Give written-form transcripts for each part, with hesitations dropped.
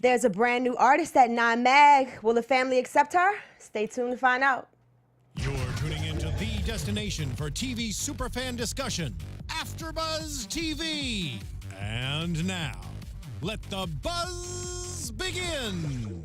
There's a brand new artist at 9 Mag. Will the family accept her? Stay tuned to find out. You're tuning into the destination for TV superfan discussion, AfterBuzz TV. And now, let the buzz begin.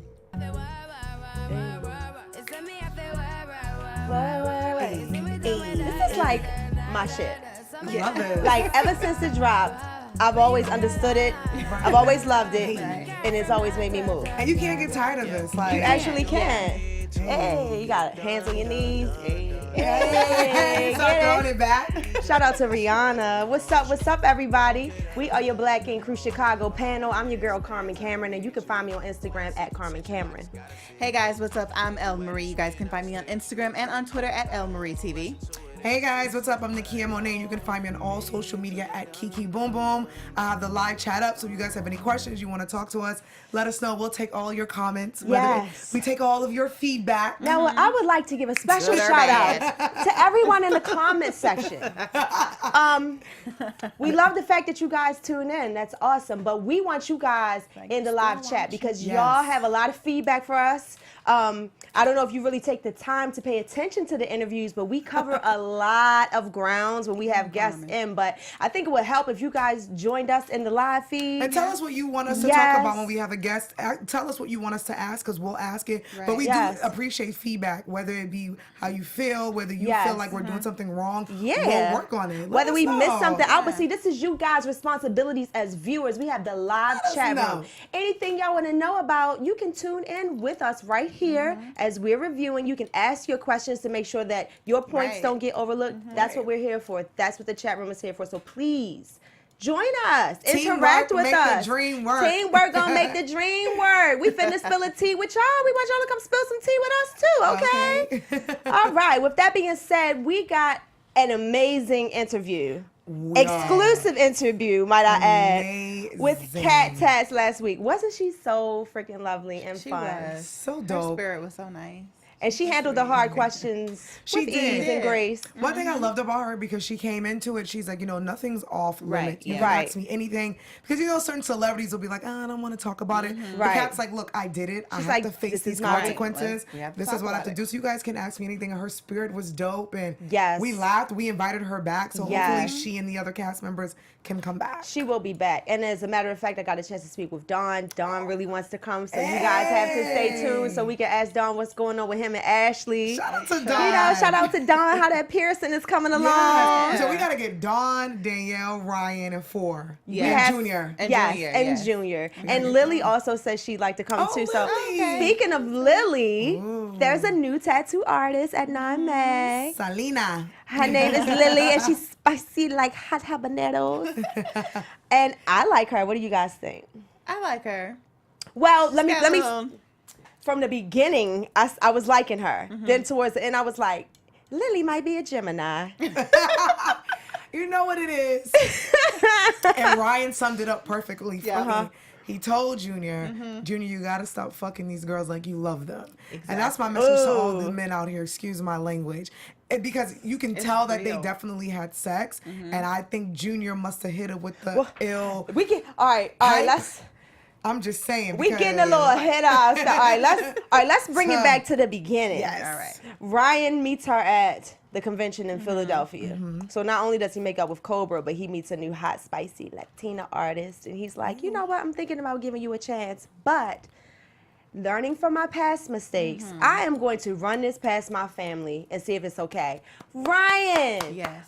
This is like my shit. Love it. Like ever since it dropped, I've always understood it. I've always loved it, and it's always made me move. And you can't get tired of this. Like You actually can. Hey, you got hands on your knees. Hey, start get throwing it. it back. Shout out to Rihanna. What's up? What's up, everybody? We are your Black Ink Crew Chicago panel. I'm your girl, Carmen Cameron, and you can find me on Instagram at Carmen Cameron. Hey guys, what's up? I'm Elle Marie. You guys can find me on Instagram and on Twitter at Elle Marie TV. Hey guys, what's up? I'm Nakia Richards. You can find me on all social media at Kiki Boom Boom. I have the live chat up, so if you guys have any questions, you want to talk to us, let us know. We'll take all your comments. Yes. We take all of your feedback. Now, I would like to give a special Good or shout bad. out to everyone in the comment section. We love the fact that you guys tune in. That's awesome. But we want you guys in the live chat because y'all have a lot of feedback for us. I don't know if you really take the time to pay attention to the interviews, but we cover a lot of grounds when we have guests in. But I think it would help if you guys joined us in the live feed. And tell us what you want us to talk about when we have a guest. Tell us what you want us to ask, because we'll ask it. Right. But we do appreciate feedback, whether it be how you feel, whether you feel like we're doing something wrong. We'll work on it. Whether we miss something out. But see, this is you guys' responsibilities as viewers. We have the live chat room. Anything y'all want to know about, you can tune in with us right here as we're reviewing. You can ask your questions to make sure that your points don't get overlooked. That's what we're here for. That's what the chat room is here for. So please join us. Interact with us. Make the dream work. Teamwork gonna make the dream work. We finna spill a tea with y'all. We want y'all to come spill some tea with us too, okay? All right. With that being said, we got an amazing interview. Exclusive interview, might I add, with Kat Tats last week. Wasn't she so freaking lovely and She fun? was. So Her dope. spirit was so nice. And she handled the hard questions with ease and grace. One thing I loved about her, because she came into it, she's like, nothing's off limits. You can ask me anything. Because, certain celebrities will be like, I don't want to talk about it. But Kat's like, look, I did it. I have to face these consequences. This is what I have to do. So you guys can ask me anything. And her spirit was dope. And we laughed. We invited her back. So hopefully she and the other cast members can come back. She will be back. And as a matter of fact, I got a chance to speak with Dawn. Dawn really wants to come. So you guys have to stay tuned so we can ask Dawn what's going on with him and Ashley. Shout out to Dawn. Shout out to Dawn, how that piercing is coming along. So we got to get Dawn, Danielle, Ryan, and Phor. Yes. And Junior. And Junior. And Lily also says she'd like to come too. So speaking of Lily, there's a new tattoo artist at 9 Mag. Salina. Her name is Lily, and she's spicy like hot habaneros. And I like her. What do you guys think? I like her. Well, let me. From the beginning, I was liking her. Then towards the end, I was like, Lily might be a Gemini. You know what it is. And Ryan summed it up perfectly for me. He told Junior, Junior, you got to stop fucking these girls like you love them. Exactly. And that's my message to all the men out here, excuse my language. Because you can tell that they definitely had sex. And I think Junior must have hit it with the ill. All right, let's. I'm just saying. We getting a little ahead of ourselves. All right, let's bring it back to the beginning. Yes. All right. Ryan meets her at the convention in Philadelphia. So not only does he make up with Cobra, but he meets a new hot, spicy Latina artist. And he's like, you know what? I'm thinking about giving you a chance. But learning from my past mistakes, I am going to run this past my family and see if it's okay. Ryan,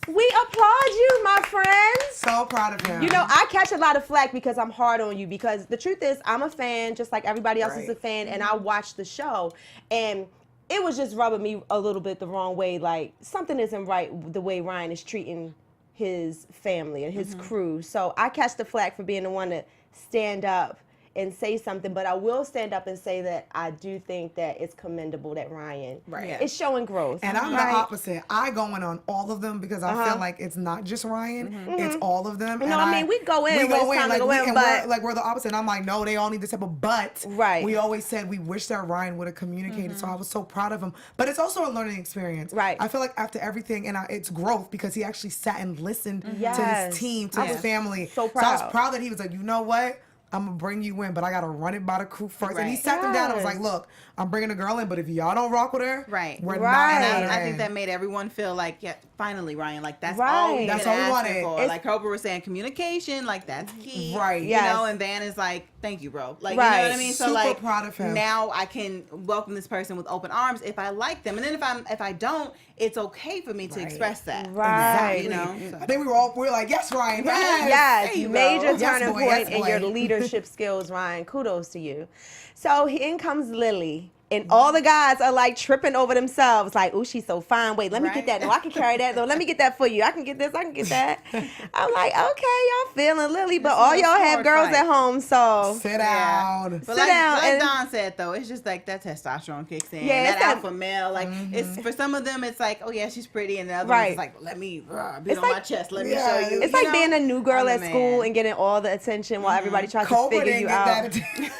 we applaud you, my friend. So proud of him. I catch a lot of flack because I'm hard on you, because the truth is I'm a fan just like everybody else is a fan, and I watched the show, and it was just rubbing me a little bit the wrong way. Like, something isn't right the way Ryan is treating his family and his crew. So I catch the flack for being the one to stand up and say something, but I will stand up and say that I do think that it's commendable that Ryan is showing growth. And I'm the opposite. I go in on all of them because I feel like it's not just Ryan, it's all of them. No, I mean, we go in when it's time to go in, but we're the opposite. And I'm like, no, they all need this type of, but we always said we wish that Ryan would have communicated, so I was so proud of him. But it's also a learning experience. Right. I feel like after everything, and it's growth because he actually sat and listened to his team, to his family. So proud. So I was proud that he was like, you know what? I'm gonna bring you in, but I gotta run it by the crew first. And he Right. sat them down and was like, look, I'm bringing a girl in, but if y'all don't rock with her, Right. we're Right. not And in. I think that made everyone feel like, yeah, finally, Ryan, like that's Right. all we That's been all we asking wanted. for. It's- Like Cobra was saying, communication, like that's key. Right. You Yes. know, and Van is like, thank you, bro. Like, Right. you know what I mean? So Super like, proud of him. now I can welcome this person with open arms if I like them. And then if I don't, it's okay for me to Right. express that. Right. You know? I think we were like, yes, Ryan, yes. Yes, There you go. major Yes, turning boy, point yes, in your boy. leadership skills, Ryan. Kudos to you. So in comes Lily. And all the guys are like tripping over themselves, like, "Ooh, she's so fine. Wait, let me get that. No, I can carry that. No, let me get that for you. I can get this. I can get that." I'm like, "Okay, y'all feeling Lily, but all y'all have girls fight. at home, so Sit down. But Sit like, down like and- Don said though, it's just like that testosterone kicks in. Yeah, That it's that- alpha male. Like it's for some of them, it's like, oh yeah, she's pretty, and the other Right. one's like, let me beat It's on like- my chest. Let me Yeah, show you. it's you like know? being a new girl I'm at the school man. and getting all the attention while everybody tries Cobra to figure didn't you get out.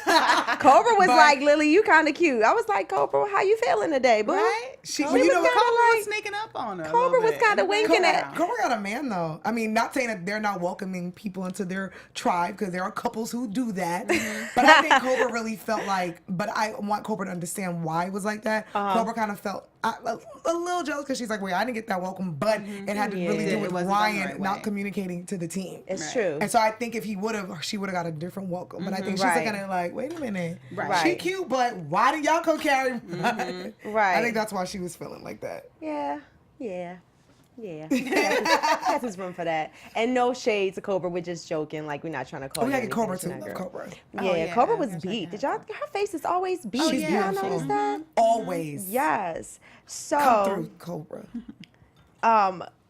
that. Cobra was But- like, "Lily, you kind of cute." I was like, "Cobra, how you feeling today, boo?" Right? She- Cobra well, you know was what? Cobra Kinda was sneaking up on her. a Cobra little was bit. kinda In the winking at- background. Cobra got a man though. I mean, not saying that they're not welcoming people into their tribe because there are couples who do that. But I think Cobra really felt like. But I want Cobra to understand why it was like that. Cobra kind of felt a little jealous because she's like, "Wait, I didn't get that welcome," but it had to really Yeah. do It with wasn't done the Ryan right not way. communicating to the team. It's Right. true. And so I think if he would have, she would have got a different welcome. But I think she's Right. kind of like, wait a minute, Right. she cute, but why did y'all co-carry? Right. I think that's why she was feeling like that. Yeah. That's his room for that. And no shade to Cobra. We're just joking. Like, we're not trying to call We you gotta get Cobra anything. too. She's Love not girl. Cobra. Yeah, Oh, yeah, Cobra I was was beat. gonna Did y'all? Her face is always beat. She's Did y'all beautiful. notice that? Always. Yes. Come So, through, Cobra.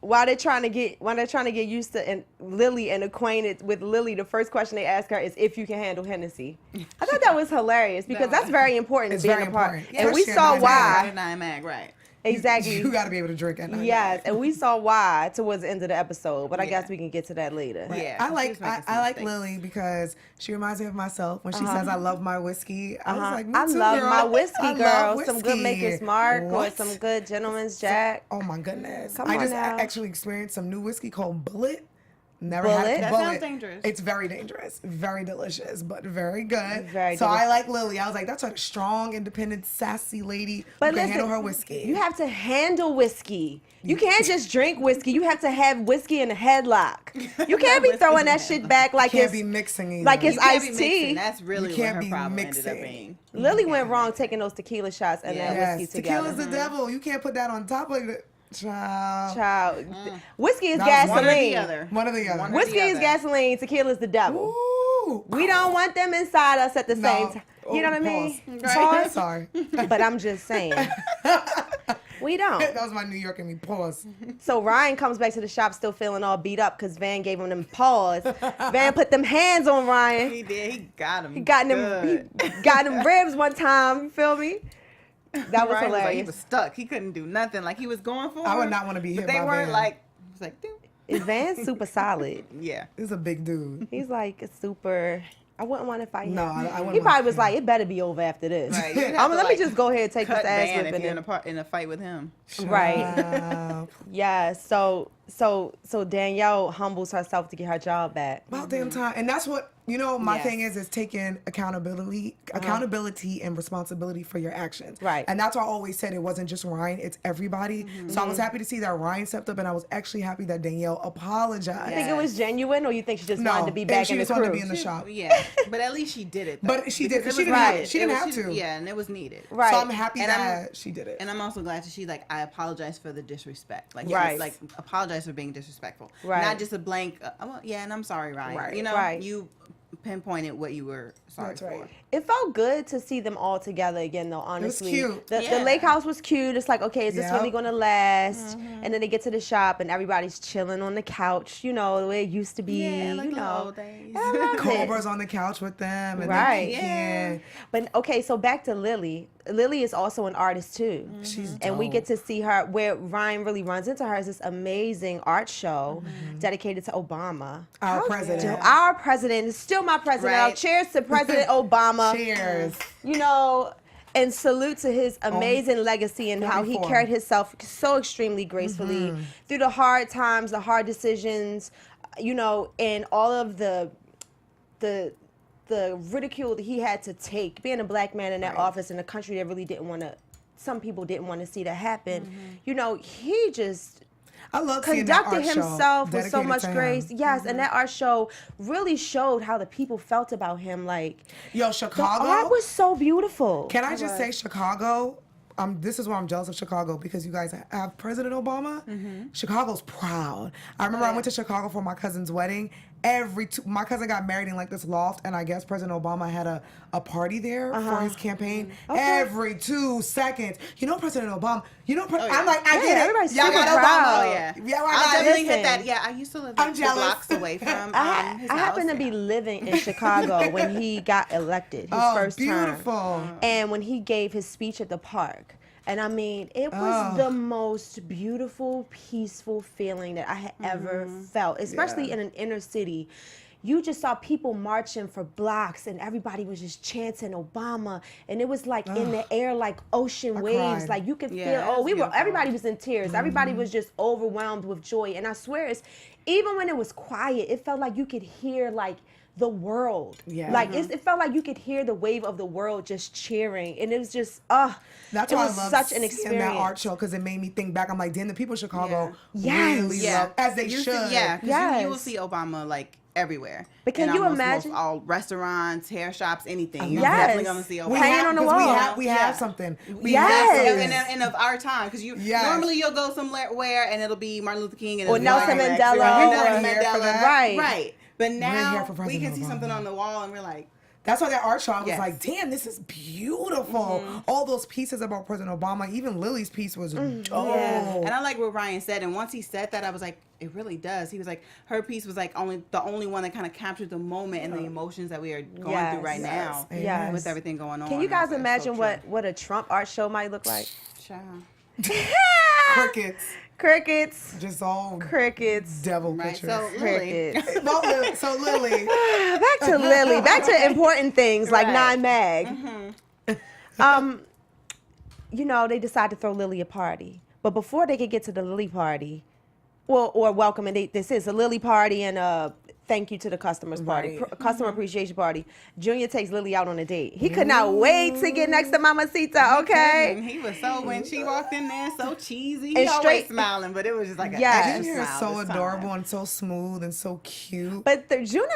while they're trying to get used to and Lily and acquainted with Lily, the first question they ask her is if you can handle Hennessy. I thought that was hilarious because that's very important It's to being very a part. important. And we Especially saw at why. Nine mag, right? Exactly. You got to be able to drink at night. Yes, and we saw why towards the end of the episode, but I Yeah. guess we can get to that later. Yeah. I she like was making some I like mistakes. Lily because she reminds me of myself when she says I love my whiskey. I was like, me I too, love girl. my whiskey, I girl. love Some good whiskey. Maker's Mark or What? some good Gentleman's Jack. Oh my goodness! Come I on just now. actually experienced some new whiskey called Bullet. Never Bullet? had That Bullet. sounds dangerous. It's very dangerous, very delicious, but very good. Very so delicious. I like Lily. I was like, that's a strong, independent, sassy lady But who can listen, handle her whiskey. You have to handle whiskey. You can't just drink whiskey. You have to have whiskey in a headlock. You can't be Whiskey throwing in that a shit back like can't it's be mixing either. like it's You can't be iced tea. mixing. That's really You can't what be her problem ended mixing. up being. Lily went wrong taking those tequila shots and Yeah. that whiskey yes, together. tequila's the devil. You can't put that on top of it. Child. Child, whiskey is That was One or the gasoline. other. One or the other. One or Whiskey the is other. gasoline. Tequila's the devil. Ooh. We don't want them inside us at the No. same time. You know what I mean? Pause. Pause. Sorry. But I'm just saying. We don't. That was my New York in me. Pause. So Ryan comes back to the shop still feeling all beat up because Van gave him them paws. Van put them hands on Ryan. He did. He got him. He got them ribs one time. You feel me? That was Ryan was like, he hilarious. was stuck. He couldn't do nothing. Like he was going for. I would her, not want to be hit But they by weren't Van. like. It was like. Ding. Van's super solid. Yeah. This is a big dude. He's like a super. I wouldn't want to fight him. No, I wouldn't He want probably to was like, it better be over after this. Right. You'd have to, Let me like, just go ahead and take this Cut ass Van if whipping. you're in a fight with him. Right. Wow. Yeah. So Danielle humbles herself to get her job back. About damn time. And that's what, my Yes. thing is taking accountability and responsibility for your actions. Right. And that's why I always said it wasn't just Ryan, it's everybody. So I was happy to see that Ryan stepped up, and I was actually happy that Danielle apologized. You think it was genuine, or you think she just wanted to be and back she in the just wanted to crew? be in the shop. Yeah, but at least she did it. Though, But she did, because she it didn't was have- needed. she didn't It was- have to. Yeah, and it was needed. Right. So I'm happy And that she did it. And I'm also glad that she I apologize for the disrespect. Like, Right. like apologize for being disrespectful. Right. Not just a blank. Well, yeah, and I'm sorry, Ryan. Right. You know, Right. you pinpointed what you were sorry That's for. right. It felt good to see them all together again, though, honestly. cute. The Yeah. lake house was cute. It's like, okay, is this Yep. really going to last? And then they get to the shop, and everybody's chilling on the couch, the way it used to be, Yeah, like you the know. old days. I love it. Cobra's on the couch with them. And Right. Yeah. But, okay, so back to Lily. Lily is also an artist, too. She's And we dope. get to see her, where Ryan really runs into her, is this amazing art show dedicated to Obama. Our president. Our president is still my president. Right. Cheers to President Obama. Cheers. And salute to his amazing legacy and how he 44. carried himself so extremely gracefully through the hard times, the hard decisions, and all of the the ridicule that he had to take, being a black man in that office in a country that really didn't want to, some people didn't want to see that happen. You know, he just I love seeing that art conducted show himself with so dedicated much to him. grace. Yes, and that art show really showed how the people felt about him. Like, Yo, the Chicago. art was so beautiful. Can I just say Chicago? This is why I'm jealous of Chicago, because you guys have President Obama. Chicago's proud. I remember I went to Chicago for my cousin's wedding. My cousin got married in like this loft, and I guess President Obama had a party there for his campaign. Every 2 seconds, you know, President Obama. You know, I'm like, I get it. Everybody's Y'all super got proud. Obama. Yeah, I'll definitely hit Listen. that. Yeah, I used to live I'm like 2 jealous. blocks away from I his happened to house. be living in Chicago when he got elected, his first beautiful. term. And when he gave his speech at the park. And I mean, it was the most beautiful, peaceful feeling that I had ever felt, especially in an inner city. You just saw people marching for blocks, and everybody was just chanting Obama, and it was like in the air, like ocean waves. cried. Like you could Yeah, feel. it was Everybody was in tears. Everybody was just overwhelmed with joy. And I swear, even when it was quiet, it felt like you could hear like the world. Yeah. Like it felt like you could hear the wave of the world just cheering, and it was just That's it why was I love such an seeing experience. that art show, because it made me think back. I'm like, damn, the people of Chicago Yes. really Yeah, love, as they You should. see- yeah, because Yes. you will see Obama like everywhere. But can In you almost imagine- most all restaurants, hair shops, anything? You're Yes. definitely gonna see Obama. Hanging on the because wall. We have something. We Yes. have And, something. and of our time, because you Yes. normally you'll go somewhere and it'll be Martin Luther King and Or it'll be Nelson Malcolm X, Mandela, or or- Nelson We're here for Mandela. that. Right. But here now for we President can see Obama. something on the wall and we're like, That's why that art show, I was Yes. like, damn, this is beautiful. All those pieces about President Obama, even Lily's piece was dope. And I like what Ryan said. And once he said that, I was like, it really does. He was like, her piece was like the only one that kind of captured the moment and the emotions that we are going through right now Yes. with everything going on. Can you And I guys was like, imagine so true. what a Trump art show might look like? Child. Crickets. Crickets. Just all Crickets. devil Right. pictures. So Lily. Crickets. Well, so Lily. Back to Lily. Back to important things like Right. Nine Mag. You know, they decide to throw Lily a party. But before they could get to the Lily party, or welcome, and this is a Lily party and a thank you to the customers party, Right. customer appreciation party. Junior takes Lily out on a date. He could not wait to get next to Mamacita, okay? And he was so, when she walked in there, so cheesy. He And always straight- smiling, but it was just like an Yes. extra Junior is smile so this time. adorable and so smooth and so cute. But Junior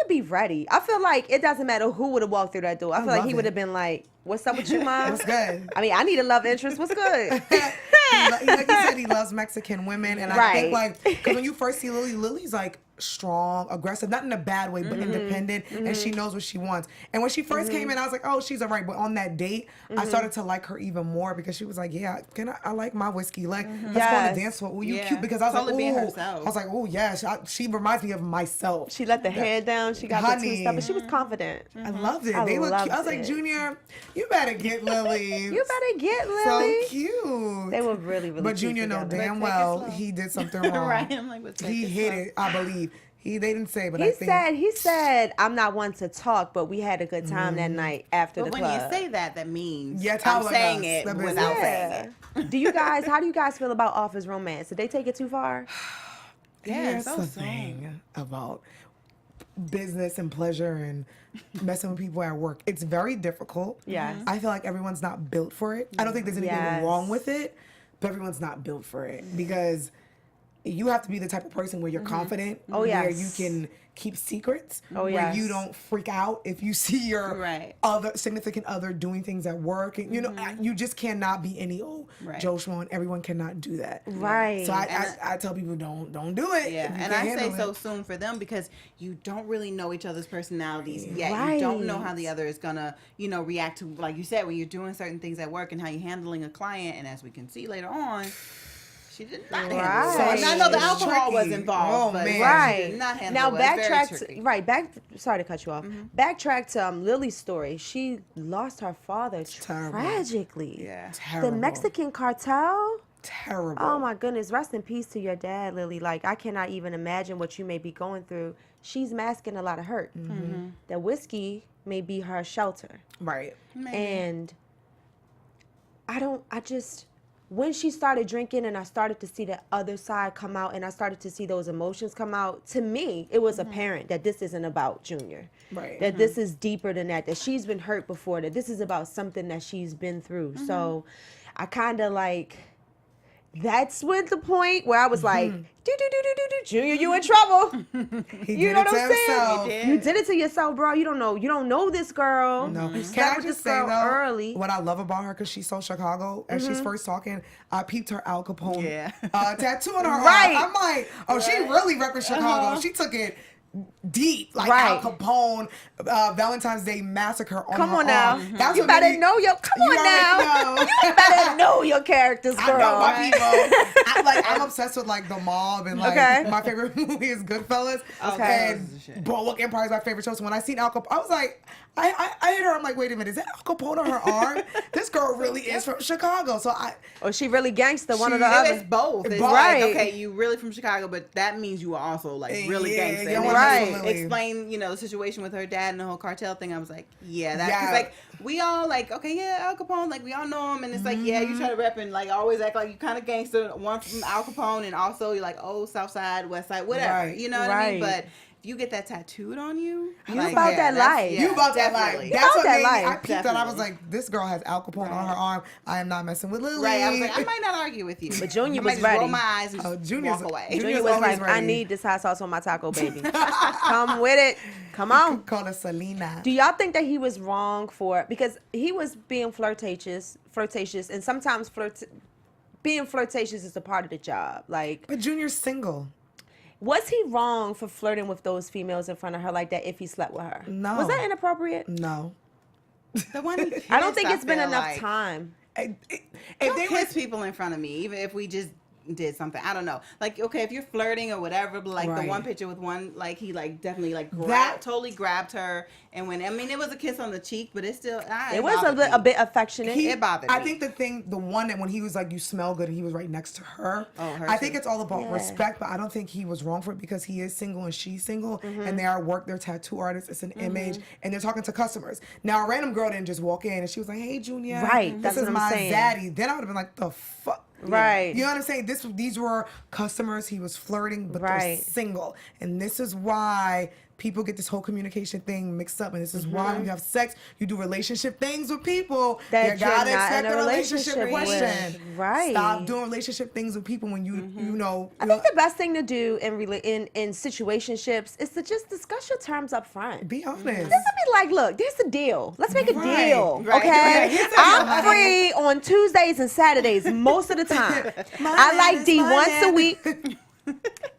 be ready. I feel like it doesn't matter who would have walked through that door. I feel like love he would have it. been like, "What's up with you, mom? What's good? I mean, I need a love interest. What's good?" Like you said, he loves Mexican women, and I think Right. like, because when you first see Lily, Lily's like strong, aggressive, not in a bad way, but independent, and she knows what she wants. And when she first came in, I was like, oh, she's all right. But on that date, I started to like her even more, because she was like, yeah, I like my whiskey. Like, let's go on Yes. the dance floor. Ooh, you Yeah. cute. Because I was Totally like, being ooh. herself. I was like, oh yeah, she reminds me of myself. She let the hair down. She got the two Honey. stuff, but she was confident. I loved it. I They look cute. I was loved like, it. Junior, you better get Lily. You better get So Lily. cute. They were really, really But cute Junior know together. damn But take it well slow. he did something wrong. Right. I'm like, let's take He it hit slow. it, I believe. They didn't say, but I He think. said, I'm not one to talk, but we had a good time that night after But the when club. you say that, that means Yeah, tell I'm us saying the it business. without saying it. How do you guys feel about office romance? Did they take it too far? Yeah, Here's so the soon. thing about business and pleasure and messing with people at work. It's very difficult. Yes. I feel like everyone's not built for it. I don't think there's anything Yes. wrong with it, but everyone's not built for it, because you have to be the type of person where you're confident, Oh, where yes. you can keep secrets, Oh, where yes. you don't freak out if you see your Right. other significant other doing things at work, and you know you just cannot be any old Right. Joe Schmo, and everyone cannot do that. Right. So I tell people don't do it. Yeah, if you and can't I say handle so it. soon for them, because you don't really know each other's personalities yet. Right. You don't know how the other is gonna, react to, like you said, when you're doing certain things at work and how you're handling a client. And as we can see later on, she did not handle it. Right. And I know the It's alcohol was tricky. involved, Oh, but man. she Right. did not handle Now it. It's very backtrack tricky. sorry to cut you off. Backtrack to Lily's story. She lost her father terrible. tragically. Yeah. Terrible. The Mexican cartel? Terrible. Oh my goodness. Rest in peace to your dad, Lily. Like, I cannot even imagine what you may be going through. She's masking a lot of hurt. The whiskey may be her shelter. Right. Maybe. And when she started drinking and I started to see the other side come out and I started to see those emotions come out, to me, it was apparent that this isn't about Junior. Right. That this is deeper than that she's been hurt before, that this is about something that she's been through. So I kind of like, that's with the point where I was like, Junior, you in trouble. You know what I'm saying? You did it to yourself, bro. You don't know this girl. No. You Can slept I with just this girl say though, early. what I love about her, because she's so Chicago, as she's first talking, I peeped her Al Capone tattoo on her arm. I'm like, oh, she really repping Chicago. She took it deep, like Al Capone, Valentine's Day Massacre on her arm. That's you better know your. Come on now. You better know your characters, girl. I know my people. I'm obsessed with like The Mob and like my favorite movie is Goodfellas. And Boardwalk Empire is my favorite show. So when I seen Al Capone, I was like, I hit her. I'm like, wait a minute, is that Al Capone on her arm? This girl really is from Chicago. So she really gangster. One of the other. It's both. It's like, okay, you really from Chicago, but that means you are also like really gangster. Right. Explain, the situation with her dad and the whole cartel thing. I was like, that's like we all like, okay, Al Capone, like we all know him, and it's like, you try to rep and like always act like you kind of gangster. One from Al Capone, and also you're like, South Side, West Side, whatever. You know what I mean? But if you get that tattooed on you, like, about that life. You about that life. That's what made me. I peeped that. I was like, like, this girl has Al Capone on her arm. I am not messing with Lily. Right. I was like, I might not argue with you. But Junior was just ready. Roll my eyes and just walk away. Junior was like, I need this hot sauce on my taco, baby. Come with it. Come on. Call her Selena. Do y'all think that he was wrong because he was being flirtatious, and sometimes being flirtatious is a part of the job. Like, but Junior's single. Was he wrong for flirting with those females in front of her like that if he slept with her? No. Was that inappropriate? No. The one he kissed, I don't think it's been enough time. If they kiss people in front of me, even if we just did something, I don't know. Like, okay, if you're flirting or whatever, but like the one picture with one, like he like definitely like totally grabbed her and when it was a kiss on the cheek, but it still it was a bit affectionate. It bothered me. I think the one that when he was like, you smell good, and he was right next to her. I think it's all about respect, but I don't think he was wrong for it because he is single and she's single, and they are they're tattoo artists. It's an image, and they're talking to customers. Now a random girl didn't just walk in and she was like, "Hey, Junior, this is my zaddy." Then I would have been like, "The fuck." Right. You know what I'm saying? These were customers. He was flirting, but they're single. And this is why people get this whole communication thing mixed up. And this is why when you have sex, you do relationship things with people that you gotta expect a relationship question. Right. Stop doing relationship things with people when you know. I think the best thing to do in situationships is to just discuss your terms up front. Be honest. Just be like, look, there's a deal. Let's make a deal. Okay? I'm free on Tuesdays and Saturdays most of the time. I like D once a week.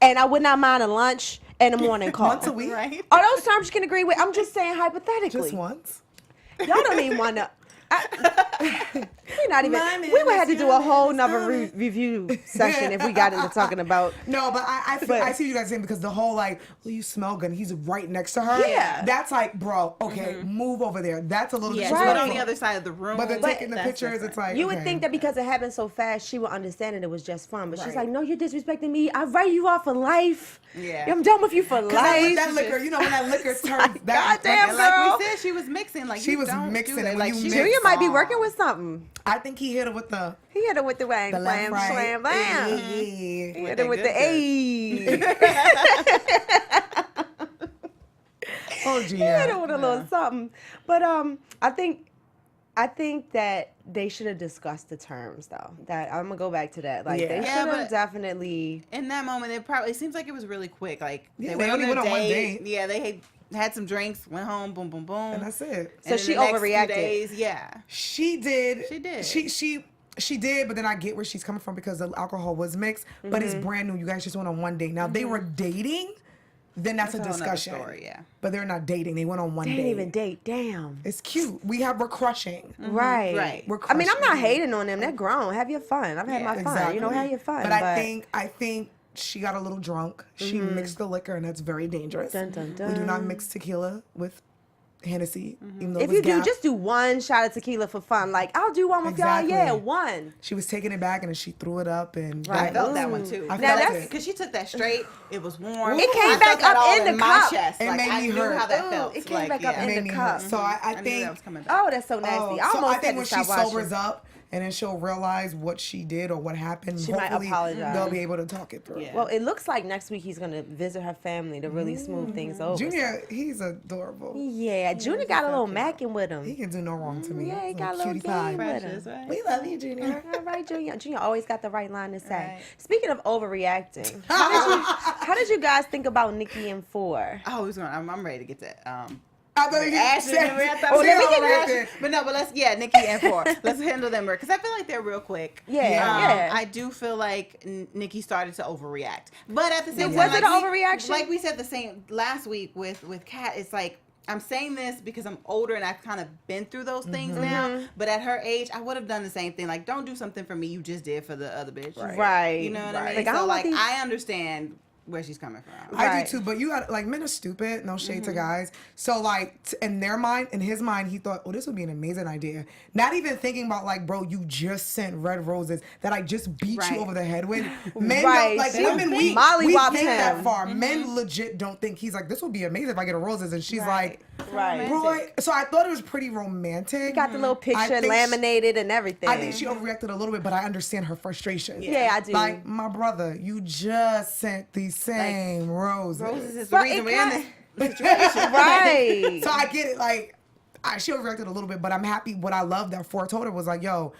And I would not mind a lunch and a morning call. Once a week? Right. Are those terms you can agree with? I'm just saying hypothetically. Just once? Y'all don't even want to. We're not even. We would have to do a whole nother review session if we got into talking about. No, but I see what you guys saying because the whole like, well, you smell good. And he's right next to her. Yeah. That's like, bro. Okay, move over there. That's a little bit disrespectful. on the other side of the room. But they're taking the pictures. Different. It's like you would think that because it happened so fast, she would understand it was just fun. But she's like, no, you're disrespecting me. I write you off for life. Yeah. I'm done with you for life. That liquor, when that liquor turns. Goddamn, girl. Like we said, she was mixing. Like she was mixing it. Like Junior might be working with something. I think he hit her with the. He hit her with the wang, blam, slam, blam. He hit her with the A. Oh, gee. He hit her with a little something. But I think that they should have discussed the terms, though. That I'm gonna go back to that. Like they should have definitely. In that moment, it seems like it was really quick. Like they only went on one date. Yeah, they had some drinks, went home, boom, boom, boom, and that's it. So she overreacted. She did. She did. She did, but then I get where she's coming from because the alcohol was mixed. But it's brand new. You guys just went on one date. Now they were dating. Then that's a discussion. Story, but they're not dating. They went on one date. They didn't even date. Damn. It's cute. We're crushing. Right. We're crushing. I mean, I'm not hating on them. They're grown. Have your fun. I've had my fun. Exactly. Have your fun. But I think she got a little drunk. She mixed the liquor, and that's very dangerous. Dun, dun, dun. We do not mix tequila with Hennessy, even though if you do, just do one shot of tequila for fun. Like, I'll do one with y'all. Yeah, one. She was taking it back and then she threw it up and I felt that one too. I felt it because she took that straight. It was warm. It came back up in the cup. It made me hurt. How that felt. It came back up in the cup. So I think. Oh, that's so nasty. So I think when she sobers up and then she'll realize what she did or what happened. She Hopefully, might apologize. they'll be able to talk it through. Yeah. Well, it looks like next week he's gonna visit her family to really smooth things over. Junior, he's adorable. Yeah, Junior got a little macking with him. He can do no wrong to me. Yeah, he He's got a little cutie game pie. with Precious, him. right? We love you, Junior. All right, Junior. Junior always got the right line to say. Right. Speaking of overreacting, how did you guys think about Nikki and Phor? Oh, I'm ready to get that. I thought you Ashley, said, I thought oh, we they were all gonna- reacted. But Nikki and Phor. Let's handle them because I feel like they're real quick. Yeah. I do feel like Nikki started to overreact, but at the same time, Was it like an overreaction? Like we said the same last week with Kat, it's like I'm saying this because I'm older and I've kind of been through those things now. But at her age, I would have done the same thing. Like, don't do something for me you just did for the other bitch. Right. You know what I mean? Like, I so don't want like these- I understand where she's coming from. I Right. do too, but you got like men are stupid. No shade to guys. So like in their mind, in his mind, he thought, "Oh, this would be an amazing idea." Not even thinking about like, bro, you just sent red roses that I just beat Right. you over the head with. Men Right. don't, like They don't women, think. we Mollywopped think him. that far. Men legit don't think. He's like, this would be amazing if I get a roses, and she's like, Right. bro. So I thought it was pretty romantic. Got the little I picture think laminated and everything. I think she overreacted a little bit, but I understand her frustration. Yeah, I do. Like, my brother, you just sent these same roses. Roses is the But reason it we're in kinda- this situation. Right. So I get it. Like, she overreacted a little bit, but I'm happy. What I love that Phor told her was like, yo,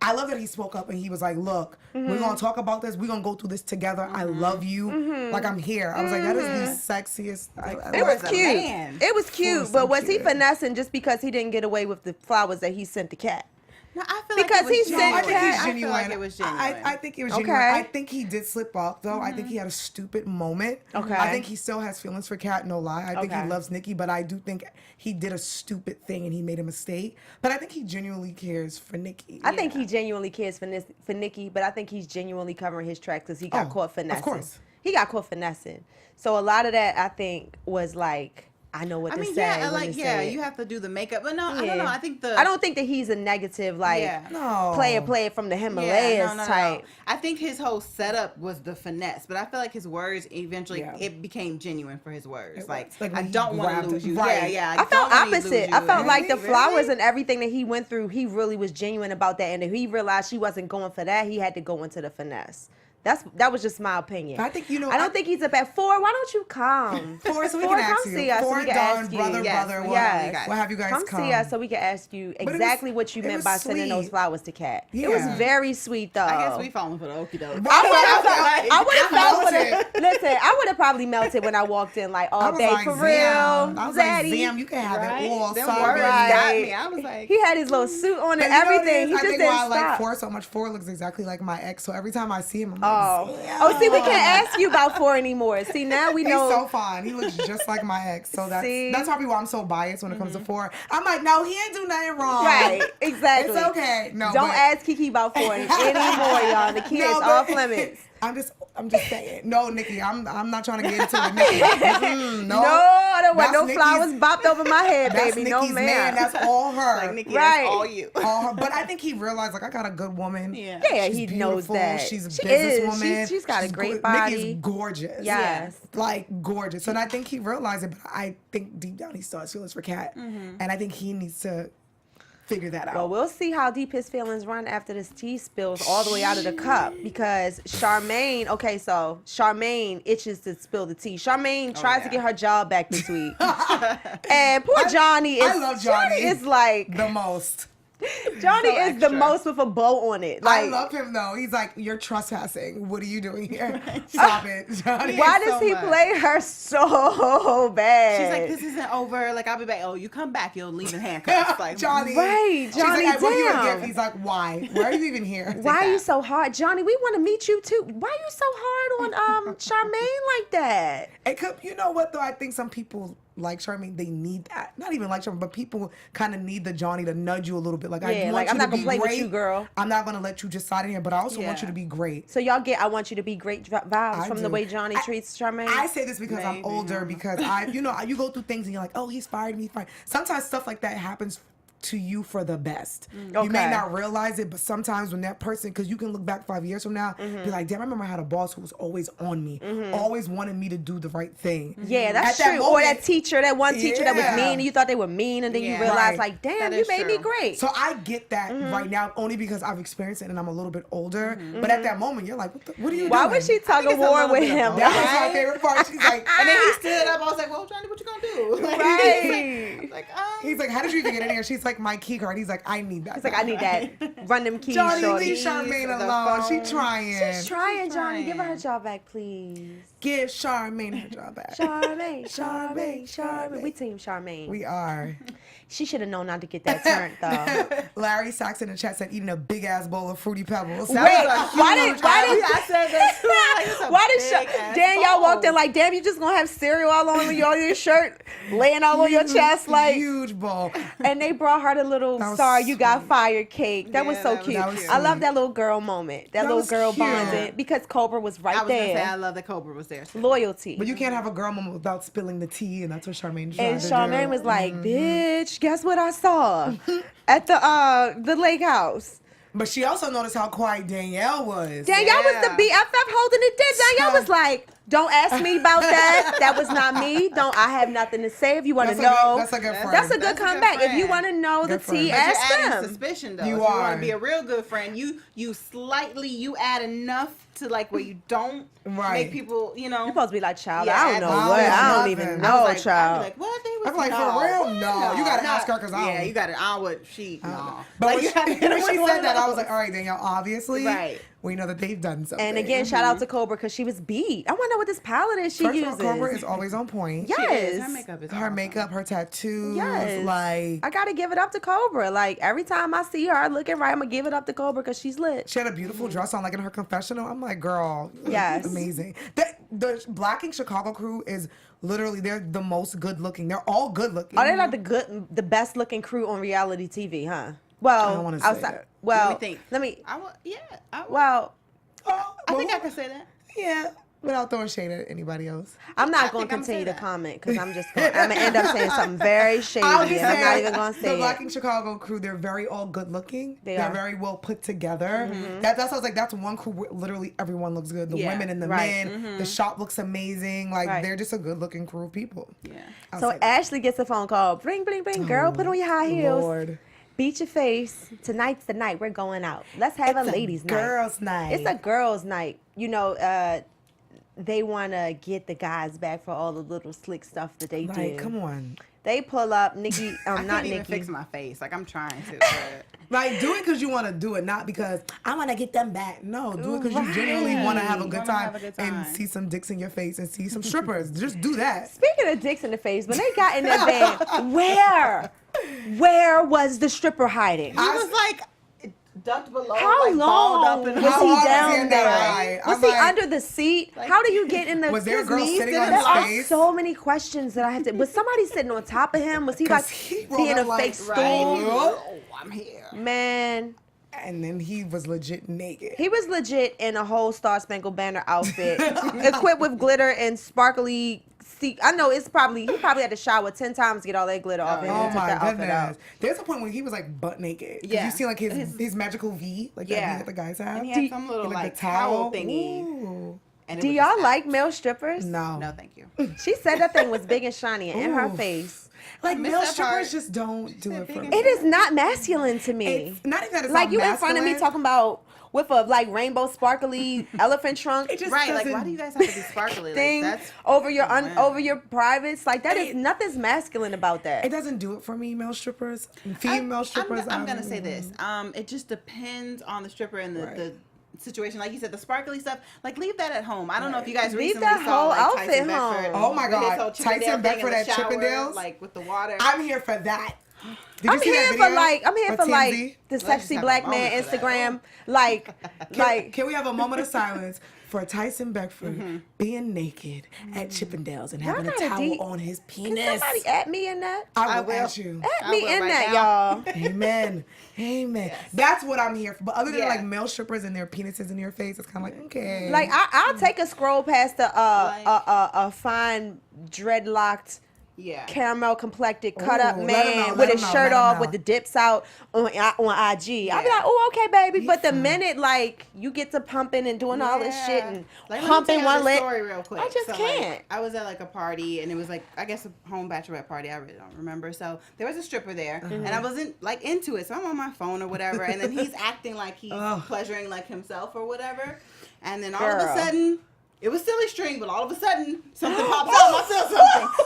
I love that he spoke up and he was like, look, we're going to talk about this. We're going to go through this together. I love you. Like, I'm here. I was like, that is the sexiest. It was a cute. man. It was cute, was but so was he cute. finessing just because he didn't get away with the flowers that he sent the cat? No, I feel Because like it was he No, said I think he's Cat. genuine. I feel like it was genuine. I think it was Okay. genuine. I think he did slip up, though. I think he had a stupid moment. Okay. I think he still has feelings for Kat, no lie. I think he Okay. loves Nikki, but I do think he did a stupid thing and he made a mistake. But I think he genuinely cares for Nikki. I think he genuinely cares for Nikki, but I think he's genuinely covering his tracks because he got Oh, caught of finessing. course. He got caught finessing. So a lot of that, I think, was like, I know what I to mean, say. yeah, when like, to yeah, say it. you have to do the makeup, but no, I Yeah. don't know. I think I don't think that he's a negative, like, Yeah. No. play it from the Himalayas type. I think his whole setup was the finesse, but I feel like his words eventually Yeah. it became genuine for his words. It Like, was. Like, I when he don't want grabbed to lose it. you. Right. Yeah, I felt opposite. I felt like the Really? flowers and everything that he went through, he really was genuine about that. And if he realized she wasn't going for that, he had to go into the finesse. That was just my opinion. I think, you know, I don't think he's a bad Phor. Why don't you come? Phor, so we Phor, can ask come you. see us so Phor, we can Dawn, ask you. brother, Yes, brother. yes. We'll have you guys Come see us so we can ask you was- exactly what you it meant was by sending those sweet. flowers to Kat. It was Yeah. very sweet though. I guess we falling for the okie doke. I would have felt for melted. the, listen, I would have probably melted when I walked in like I all was day like, for Zam. real. I was Zaddy. like, Zam, you can have it all. Them Sorry. words Right. got me. I was like, He had his little suit on and And you know what it everything. is? He I just think didn't why I like stop. Phor so much. Phor looks exactly like my ex. So every time I see him, I'm Oh, like, Zam. oh, see, we can't ask you about Phor anymore. See, now we He's know. so fine. He looks just like my ex. So See? that's probably why I'm so biased when it comes to Phor. I'm like, no, he ain't do nothing wrong. Right, exactly. It's okay. No, Don't but- ask Kiki about Phor anymore, y'all. The kid No, is but- off limits. I'm just saying. No, Nikki, I'm not trying to get into it, Nikki. No, I don't want That's no Nikki's- flowers bopped over my head, That's baby. Nikki's No, man. ma'am. That's all her. like Nikki, Right. that's all you. All her. But I think he realized, like, I got a good woman. Yeah. Yeah, She's he knows beautiful. that. She's a She is. businesswoman. She's got a great Nikki body. is gorgeous. Yes. Like, gorgeous. And I think he realized it, but I think deep down he still has feelings for Kat. And I think he needs to figure that out. Well, we'll see how deep his feelings run after this tea spills all the way out of the cup because Charmaine, okay, so Charmaine itches to spill the tea. Charmaine tries to get her job back this week. And poor Johnny is I love Johnny. is like the most. Johnny So is the extra. most with a bow on it. I Like, love him though. He's like, you're trespassing. What are you doing here? Stop it, Johnny. why so does he much. play her so bad? She's like, this isn't over. Like, I'll be back. Oh, you come back, you'll leave in handcuffs. Like, Johnny. Right, She's Johnny, like, I brought you a damn. gift. He's like, why? Why are you even here? Why are you so hard, Johnny? We want to meet you too. Why are you so hard on Charmaine like that? It could, you know what though? I think some people like Charmaine, they need that. Not even like Charmaine, but people kind of need the Johnny to nudge you a little bit. Like, I Yeah, want like, you I'm to not gonna be play with great. you, girl. I'm not gonna let you just slide in here, but I also want Yeah. you to be great. So y'all get, I want you to be great vibes I from the do. way Johnny treats Charmaine? I say this because I'm Maybe, older, huh? because you go through things and you're like, oh, he's fired me. Fired. Sometimes stuff like that happens to you for the best. Okay. You may not realize it, but sometimes when that person, because you can look back 5 years from now, be like, damn, I remember I had a boss who was always on me, always wanted me to do the right thing. Yeah, that's At that true. moment, Or that teacher, that one teacher that was Yeah. mean, and you thought they were mean, and then you realized, like, damn, That you is made me true. great. So I get that right now only because I've experienced it and I'm a little bit older. But at that moment, you're like, what are you Why doing? was she tug of war with him? That was my favorite part. She's like, And then he stood up. I was like, well, Johnny, what you gonna do? Like, Right. Like, he's like, how did you even get in here? She's like, my key card. He's like, I need that. It's like, I need that. Run them keys, Johnny, shorty. leave Charmaine the alone. phone. She trying. She's trying, Johnny. Give her trying. job back, please. Give Charmaine her job back. Charmaine. We team Charmaine. We are. She should have known not to get that turned, though. Larry Sachs in the chat said eating a big ass bowl of Fruity Pebbles. Wait, I said that too. why did Danielle walked in like, damn, you just gonna have cereal all on your shirt, laying all on your chest, like, huge bowl. and they brought her the little That was sorry you got sweet. fired cake. That was Yeah, so that was cute. cute. I love that little girl moment. That little was girl cute. bonded because Cobra was right I was gonna say, I there. love that Cobra was there. Too. Loyalty. But you can't have a girl moment without spilling the tea, and that's what Charmaine tried And to Charmaine do. was like, bitch, guess what I saw at the lake house? But she also noticed how quiet Danielle was. Danielle was the Yeah. BFF holding it down. Danielle was like, don't ask me about that. That was not me. I have nothing to say. If you want to know. That's a good friend. That's a good That's a good comeback. If you friend. want to know the Good friend. tea, But But ask you're adding them. suspicion though. You If you want are. to be a real good friend, you add enough to like where you don't Right. make people, You're supposed to be like, child, Yeah, I don't know I what. don't I don't know even nothing. know, I was like, child. I'd be like, what? They was I'm like, for real? No. You gotta ask her 'cause I don't. Yeah, you gotta. I would. She no. But Like, when you she, gotta get when what she you wanna said that, I know. was like, all right, Danielle, obviously, Right. we know that they've done something. And again, shout out to Cobra because she was beat. I want to know what this palette is she First uses. of all, Cobra is always on point. Yes. Her makeup is Her awesome. makeup, her tattoos, Yes. like... I gotta give it up to Cobra. Like every time I see her looking right, I'm gonna give it up to Cobra because she's lit. She had a beautiful dress on, like in her confessional. I'm like, girl, you look Yes. amazing. The Blacking Chicago crew is literally, they're the most good looking. They're all good looking. Are they like the best looking crew on reality TV, huh? Well, I don't wanna say outside. that. Well, Let me think. Let me. I would. Yeah. I would. Well, I think I can say that. Yeah, without throwing shade at anybody else. I'm not I going think to I'm continue gonna to say comment because I'm gonna end up saying something very shady, I'll and just I'm not say even gonna the say it. Blacking Chicago crew, they're very all good looking. They They're are. very well put together. That's I was like, that's one crew where literally everyone looks good. The Yeah, women and the right. men. The shop looks amazing. Like Right. they're just a good looking crew of people. Yeah. I'll So say that. Ashley gets a phone call. Bring, girl, put on your high heels. Lord. Beat your face. Tonight's the night we're going out. Let's have It's a ladies' night. girls' night. It's a girls' night. They want to get the guys back for all the little slick stuff that they do. Like, come on. They pull up Nikki, I not can't even Nikki. fix my face. Like I'm trying to. But Like, do it because you want to do it, not because I want to get them back. No, do it because you genuinely want to have a good Wanna time have a good and time. see some dicks in your face and see some strippers. Just do that. Speaking of dicks in the face, when they got in that van, where was the stripper hiding? he was like ducked below. How like, balled long up in was How long he was he down in there, there? right? Was I'm he like- under the seat? How do you get in the? Was there a his girl knees sitting to on the- his There are face? so many questions that I have to. Was somebody sitting on top of him? Was he like 'Cause he being rolled a up like- fake stool? Right. Oh. Oh, I'm here. Man, And then he was legit naked. he was legit in a whole Star Spangled Banner outfit, equipped with glitter and sparkly. I know he probably had to shower 10 times to get all that glitter off him. Oh and took my that outfit out. goodness. There's a point when he was like butt naked. Yeah. You see like his magical V, like that V Yeah. that the guys have. And he had some little He, like the towel thingy. Ooh. And it Do was y'all just like male strippers? No. No, thank you. She said that thing was big and shiny and in her Ooh. face. Like missed male that strippers part. just don't do said it for big me. and It is not masculine to me. It's not even that it's Like not you in front of me masculine. talking about with a like rainbow sparkly elephant trunk It just Right, like why doesn't- do you guys have to be sparkly? thing Like that's over your Wow. over your privates. Like that is nothing's masculine about that. It doesn't do it for me, male strippers. Female strippers. I'm gonna say this. It just depends on the stripper and Right. the situation. Like you said, the sparkly stuff. Like leave that at home. I don't know if you guys Leave recently that saw whole like outfit Tyson home. Beckford. Oh my with his God. whole Tyson Chippendale thing in Beckford the at shower, Chippendales? like with the water. I'm here for that. Did you I'm see that here for video like Timsy? the just sexy have a black man moment for that. Instagram like Can we have a moment of silence for Tyson Beckford being naked at Chippendales and having a kinda towel deep. on his Can penis? somebody at me in that? I will will. at you. At I me will in right that, now. y'all. Amen. Amen. That's what I'm here for. But other than Yeah. like male strippers and their penises in your face, it's kind of like, okay. Like I'll take a scroll past Like- a fine dreadlocked caramel complected, cut up Ooh, man let with his him shirt know. off, with the dips out on IG. I'll be like, oh, okay, baby. But the minute like you get to pumping and doing all this shit and like, pumping one leg, story real quick. I just can't. Like, I was at like a party and it was like, I guess a home bachelorette party. I really don't remember. So there was a stripper there and I wasn't like into it. So I'm on my phone or whatever. And then he's acting like he's pleasuring like himself or whatever. And then all of a sudden, it was silly string, but all of a sudden something pops out. I feel something.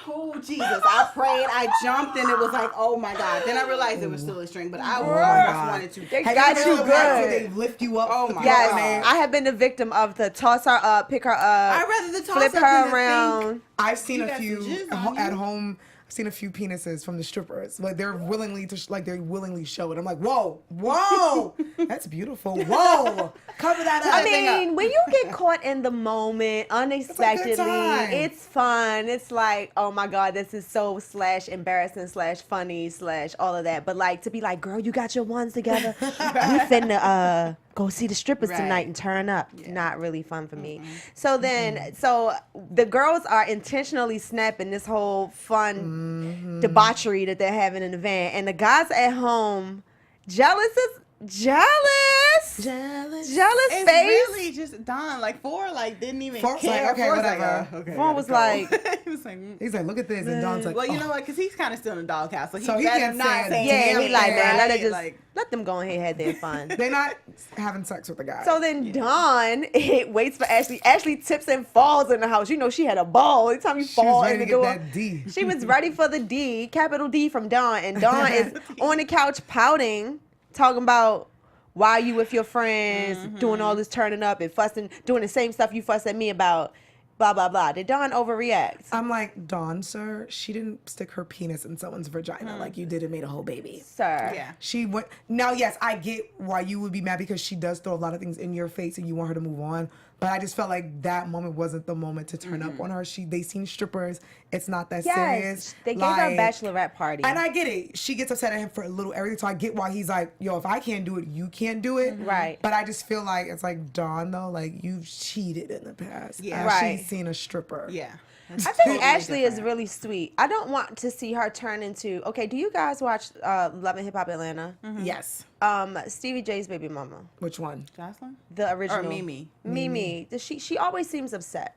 Oh, Jesus. I prayed. I jumped, and it was like, oh, my God. Then I realized it was silly string, but I wanted to. They got you good. They lift you up. Oh, my Yes, God. I have been the victim of the toss her up, pick her up. I'd rather the toss flip up her than the around. think. I've seen You a got few some jizz on at you. home. I've seen a few penises from the strippers. Like they're willingly they willingly show it. I'm like, whoa, that's beautiful. Whoa, cover that up. I mean, when you get caught in the moment unexpectedly, time. it's fun. It's like, oh my God, this is so /embarrassing /funny / all of that. But like to be like, girl, you got your ones together. We finna go see the strippers tonight and turn up. Not really fun for me. So then, so the girls are intentionally snapping this whole fun debauchery that they're having in the van, and the guys at home jealous It's face. really just Don, like Phor, like didn't even Phor's care. like, okay, Phor's whatever. Like, okay, Phor was like, he was like, He's like, look at this, and Don's like, well, you know what? Because he's kind of still in the doghouse, so he better can't not say say it. yeah, Damn, he like, man, let her right? just Like, let them go ahead and have their fun. they're not having sex with the guy. So then Dawn waits for Ashley. Ashley tips and falls in the house. You know she had a ball. Every time you she fall was in ready the to get door. that D. She was ready for the D, capital D from Dawn. And Dawn is on the couch pouting, talking about why you with your friends, doing all this turning up and fussing, doing the same stuff you fuss at me about, blah, blah, blah. Did Dawn overreact? I'm like, Dawn, sir, she didn't stick her penis in someone's vagina like you did and made a whole baby. Sir. yeah. She went. Now, yes, I get why you would be mad because she does throw a lot of things in your face and you want her to move on. But I just felt like that moment wasn't the moment to turn up on her. They seen strippers. It's not that serious. They gave her a bachelorette party. And I get it. She gets upset at him for a little everything. So I get why he's like, yo, if I can't do it, you can't do it. Right. But I just feel like it's like, Dawn, though, like you've cheated in the past. Yeah. Right. She's seen a stripper. Yeah. I think Ashley is really sweet. I don't want to see her turn into. Okay, do you guys watch Love and Hip Hop Atlanta? Yes. Stevie J's baby mama, Which one? Jocelyn? the original. Or Mimi? Mimi. She always seems upset.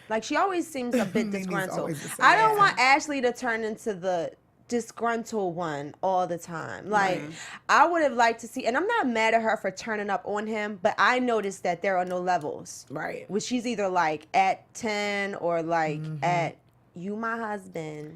Like she always seems a bit Mimi's disgruntled. always the same. I don't want Ashley to turn into the disgruntled one all the time. Like I would have liked to see, and I'm not mad at her for turning up on him, but I noticed that there are no levels. Right. Which she's either like at 10 or like at you my husband.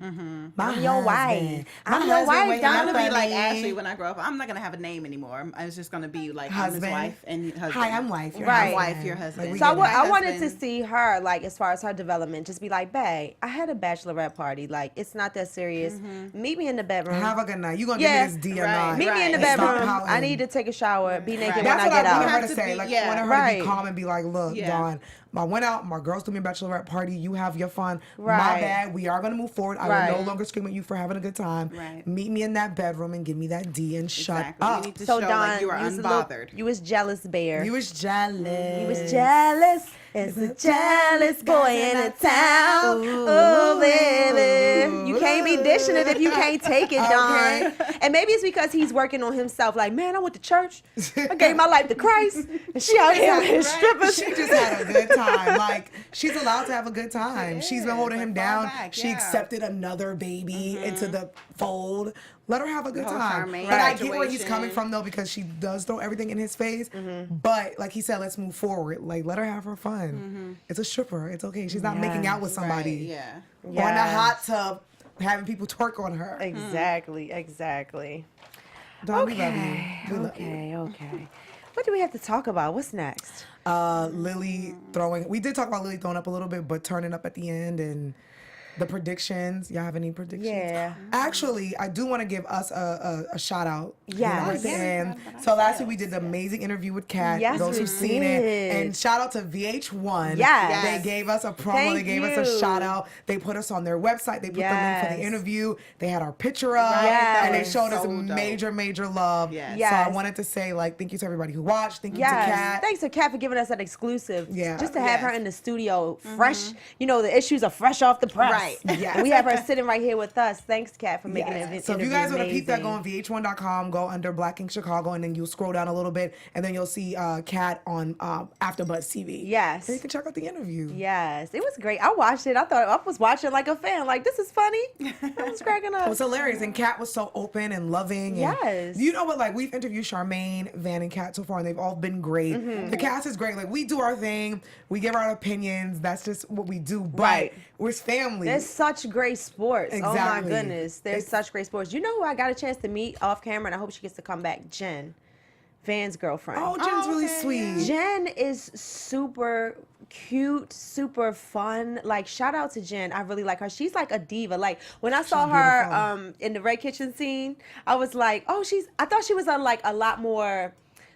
I'm your wife. I'm your wife. I'm gonna be Don't like me. Ashley when I grow up. I'm not gonna have a name anymore. I was just gonna be like I'm his Husband. wife and husband. Hi, I'm wife. You're Right. I'm husband. wife, your husband. we So get it. I wanted to husband. see her, like, as far as her development, just be like, babe, I had a bachelorette party. Like, it's not that serious. Meet me in the bedroom. Have a good night. You gonna Yeah. give me this D or Right. not? Meet me in the And stop bedroom. pouting. I need to take a shower, be naked Right. when That's I what get I out. wanted her Have to to say. be- Like, yeah. I wanted her Right. to be calm and be like, look, Yeah. Dawn, I went out. My girls threw me a bachelorette party. You have your fun. Right. My bad. We are going to move forward. I Right. will no longer scream at you for having a good time. Right. Meet me in that bedroom and give me that D and shut Exactly. up. You need to So show Dawn, like you are was unbothered. you was jealous, bear. You was jealous. You was jealous. It's a jealous boy in a town. Oh, baby. You can't be dishing it if you can't take it, Dawn. And maybe it's because he's working on himself. Like, man, I went to church. I gave my life to Christ. And she out here with his strippers. She just had a good time. Like, she's allowed to have a good time. She's been holding him like, fall down. back, She yeah. accepted another baby into the fold. Let her have a good whole time. Charmaine But I get where he's situation. coming from, though, because she does throw everything in his face. But, like he said, let's move forward. Like, let her have her fun. It's a stripper. It's okay. She's not making out with somebody. Right, yeah. On Yes. the hot tub, having people twerk on her. Exactly, exactly. Dawn, we love you. We love you. Okay. What do we have to talk about? What's next? Lily throwing. We did talk about Lily throwing up a little bit, but turning up at the end and the predictions. Y'all have any predictions? Yeah. Actually, I do want to give us a shout out. Yes. At the end. So last week we did the amazing interview with Kat. Yes, those we who've seen did. it. And shout out to VH1. Yes. They gave us a promo. Thank they gave us you. a shout out. They put us on their website. They put the link for Yes. the interview. They had our picture up. Yes. And they That was showed us so dope. major love. Yes. So Yes. I wanted to say, like, thank you to everybody who watched. Thank you to Yes. Kat. Thanks to Kat for giving us that exclusive. Yeah. Just to have her Yes. in the studio, fresh. You know, the issues are fresh off the press. Right. Right. And we have her sitting right here with us. Thanks, Kat, for making it. So if you guys want to keep that going, VH1.com, go under Black Ink Chicago, and then you'll scroll down a little bit, and then you'll see Kat on AfterBuzz TV. Yes. And you can check out the interview. Yes, it was great. I watched it. I thought I was watching like a fan. Like, this is funny. I was cracking up. It was hilarious, and Kat was so open and loving. And Yes. you know what? Like, we've interviewed Charmaine, Van, and Kat so far, and they've all been great. The cast is great. Like, we do our thing. We give our opinions. That's just what we do. But Right. we're family. There's such great sports. Exactly. Oh, my goodness. There's such great sports. You know who I got a chance to meet off camera, and I hope she gets to come back? Jen, Van's girlfriend. Oh, Jen's really sweet. Jen is super cute, super fun. Like, shout out to Jen. I really like her. She's like a diva. Like, when I saw her in the Red Kitchen scene, I was like, oh, I thought she was a lot more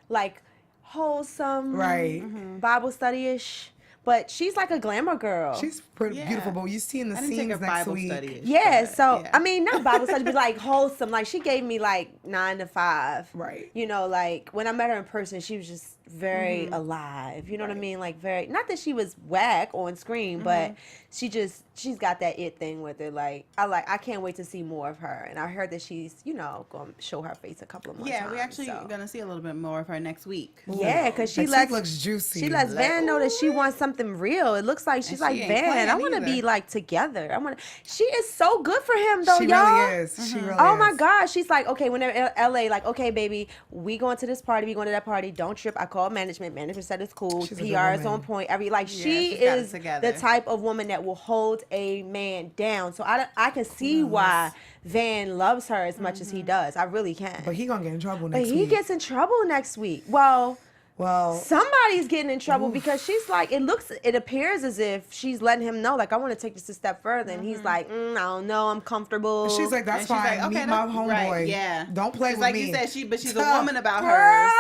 like wholesome, Right. Bible study-ish. But she's like a glamour girl. She's pretty beautiful, but you see in the scenes next Bible week. study. Yeah, so I mean, not Bible study, but like wholesome. Like, she gave me like 9 to 5. Right. You know, like when I met her in person, she was just very alive. You know what I mean? Like, very, not that she was whack on screen, but she's got that it thing with her. Like, I can't wait to see more of her. And I heard that she's, you know, going to show her face a couple of more times. Yeah, we're actually going to see a little bit more of her next week. Yeah, because she looks juicy. She lets Van know that she wants something real. It looks like she's like, Van, I want to be like together. She is so good for him though, She y'all. really is. She really Oh is. my gosh. She's like, okay, when they're in LA, like, okay, baby, we going to this party, we going to that party. Don't trip. I called management. Management said it's cool. She's a PR good is woman. on point. She she's got it is together. the type of woman that will hold a man down. So I can see why Van loves her as much as he does. I really can. But he gonna get in trouble But next he week. gets in trouble next week. Well, Well, somebody's getting in trouble because she's like, it appears as if she's letting him know, like, I want to take this a step further. And he's like, I don't know, I'm comfortable. she's like, that's And she's fine. like, okay, Meet my that's homeboy. right, yeah. Don't play She's with like me. you said, but she's a woman about Girl, hers.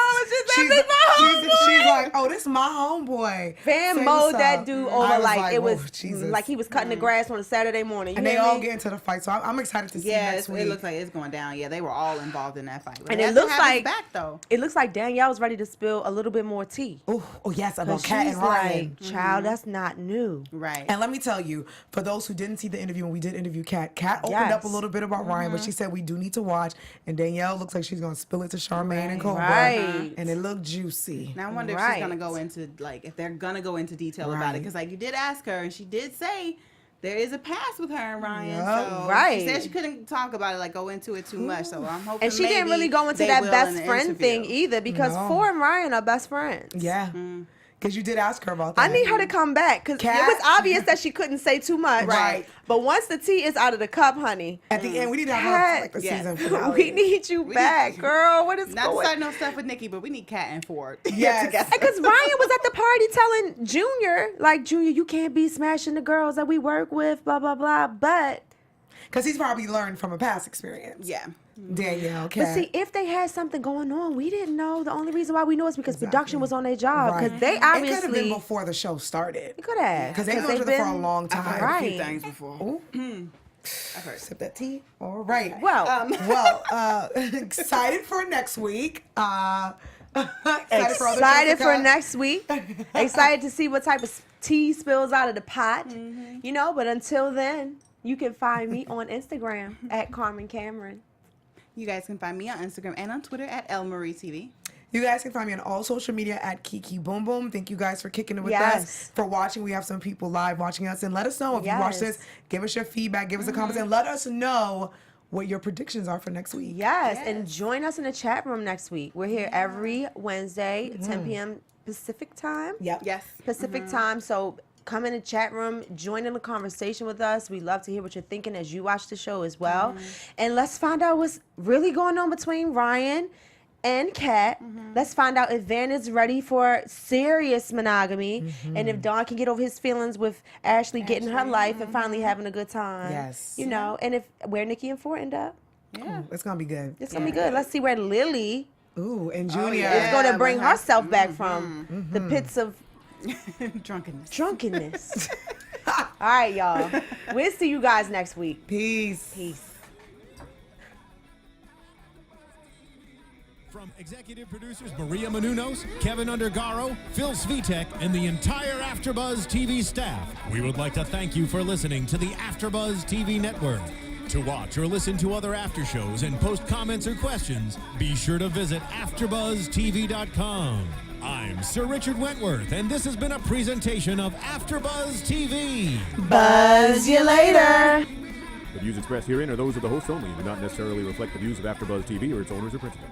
she's She's like, oh, this is my homeboy. Van Say mowed what's that up. dude I over was like it whoa, was Jesus. like he was cutting the grass on a Saturday morning. You And they hear all me? get into the fight, so I'm excited to see Yeah, next week. it looks like it's going down. Yeah, they were all involved in that fight. But And they it have to looks have his like back though. It looks like Danielle's ready to spill a little bit more tea. Oh yes, about 'Cause Kat she's and Ryan. like, child, that's not new. Right. And let me tell you, for those who didn't see the interview, when we did interview Kat opened up a Yes. little bit about Ryan, but she said we do need to watch. And Danielle looks like she's gonna spill it to Charmaine and Cobra, Right. and it looked juicy. Now I wonder if Right. she's gonna go into if they're gonna go into detail about it, because like you did ask her and she did say there is a past with her and Ryan. Yep. So Right. she said she couldn't talk about it, like go into it too much. So I'm hoping. And she didn't maybe really go into they that will in best the friend thing interview. either because No. Phor and Ryan are best friends. Yeah, because you did ask her about that. I need her to come back because it Kat? was obvious that she couldn't say too much. Right. But once the tea is out of the cup, honey, At the end, we need to have her for, like the Yes. season finale. we need you back, girl. What is Not to going start no stuff with Nikki, but we need Kat and Phor. Yes. Because Ryan was at the party telling Junior, like, Junior, you can't be smashing the girls that we work with, blah, blah, blah. But Because he's probably learned from a past experience. Yeah. Danielle, Kat. But see, if they had something going on, we didn't know. The only reason why we knew is because production was on their job. Because Right. they It could have obviously been before the show started. It could have. Because they've known each other for a long I've time. heard a few Right. things before. Ooh. I've heard. Sip that tea. All right. Well, Excited for next week. excited for next week. Excited to see what type of tea spills out of the pot. You know, but until then, you can find me on Instagram at Carmen Cameron. You guys can find me on Instagram and on Twitter at LMarieTV. You guys can find me on all social media at Kiki Boom Boom. Thank you guys for kicking it with Yes. us, for watching. We have some people live watching us. And let us know if you watch Yes. this. Give us your feedback. Give us a comment. And let us know what your predictions are for next week. Yes, and join us in the chat room next week. We're here every Wednesday, 10 p.m. Pacific time. Yep. Yes. Pacific time. So come in the chat room, join in the conversation with us. We love to hear what you're thinking as you watch the show as well. And let's find out what's really going on between Ryan and Kat. Let's find out if Van is ready for serious monogamy and if Don can get over his feelings with Ashley getting her life and finally having a good time. Yes. You know, and if where Nikki and Phor end up. Yeah. It's going to be good. It's going to be good. Let's see where Lily Ooh, and Junior. yeah. is going to bring with her- herself back from the pits of Drunkenness. drunkenness. All right, y'all. We'll see you guys next week. Peace. Peace. From executive producers Maria Menounos, Kevin Undergaro, Phil Svitek, and the entire AfterBuzz TV staff, we would like to thank you for listening to the AfterBuzz TV network. To watch or listen to other after shows and post comments or questions, be sure to visit AfterBuzzTV.com. I'm Sir Richard Wentworth, and this has been a presentation of AfterBuzz TV. Buzz you later. The views expressed herein are those of the hosts only and do not necessarily reflect the views of AfterBuzz TV or its owners or principals.